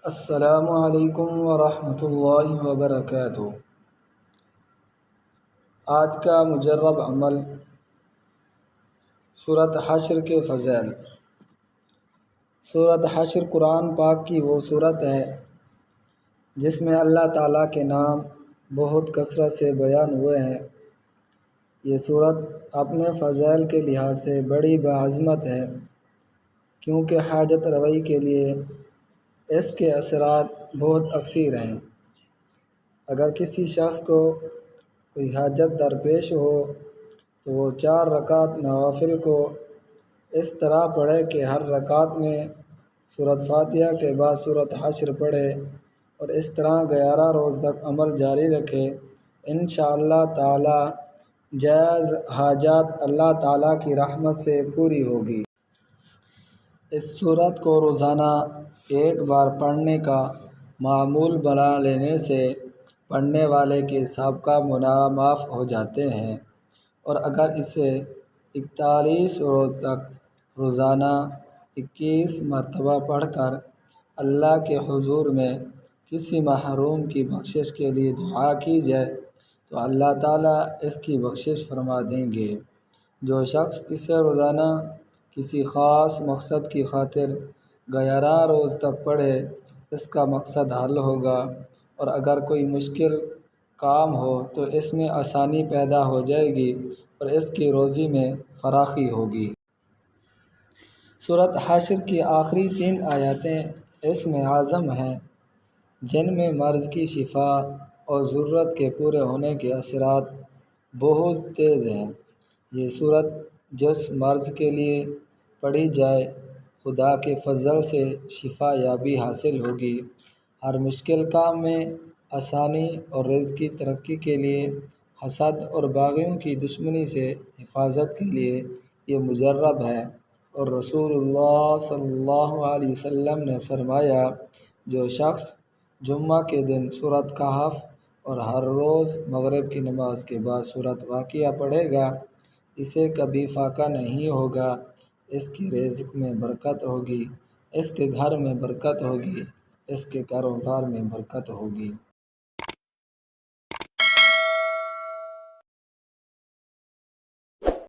السلام علیکم ورحمۃ اللہ وبرکاتہ۔ آج کا مجرب عمل، سورۃ حشر کے فضائل۔ سورۃ حشر قرآن پاک کی وہ سورت ہے جس میں اللہ تعالیٰ کے نام بہت کثرت سے بیان ہوئے ہیں۔ یہ سورت اپنے فضائل کے لحاظ سے بڑی بعظمت ہے کیونکہ حاجت روائی کے لیے اس کے اثرات بہت کثیر ہیں۔ اگر کسی شخص کو کوئی حاجت درپیش ہو تو وہ 4 رکعت نوافل کو اس طرح پڑھے کہ ہر رکعت میں سورۃ فاتحہ کے بعد سورۃ حشر پڑھے اور اس طرح 11 روز تک عمل جاری رکھے۔ انشاءاللہ تعالی جائز حاجات اللہ تعالیٰ کی رحمت سے پوری ہوگی۔ اس سورت کو روزانہ ایک بار پڑھنے کا معمول بنا لینے سے پڑھنے والے کے سابقہ گناہ معاف ہو جاتے ہیں، اور اگر اسے 41 روز تک روزانہ 21 مرتبہ پڑھ کر اللہ کے حضور میں کسی محروم کی بخشش کے لیے دعا کی جائے تو اللہ تعالیٰ اس کی بخشش فرما دیں گے۔ جو شخص اسے روزانہ کسی خاص مقصد کی خاطر 11 روز تک پڑھے اس کا مقصد حل ہوگا، اور اگر کوئی مشکل کام ہو تو اس میں آسانی پیدا ہو جائے گی اور اس کی روزی میں فراخی ہوگی۔ سورۃ حشر کی آخری 3 آیاتیں اسم اعظم ہیں جن میں مرض کی شفا اور ضرورت کے پورے ہونے کے اثرات بہت تیز ہیں۔ یہ سورت جس مرض کے لیے پڑھی جائے خدا کے فضل سے شفا یابی حاصل ہوگی۔ ہر مشکل کام میں آسانی اور رزق کی ترقی کے لیے، حسد اور باغیوں کی دشمنی سے حفاظت کے لیے یہ مجرب ہے، اور رسول اللہ صلی اللہ علیہ وسلم نے فرمایا، جو شخص جمعہ کے دن سورۃ کہف اور ہر روز مغرب کی نماز کے بعد سورۃ واقعہ پڑھے گا اسے کبھی فاقہ نہیں ہوگا، اس کی رزق میں برکت ہوگی، اس کے گھر میں برکت ہوگی، اس کے کاروبار میں برکت ہوگی۔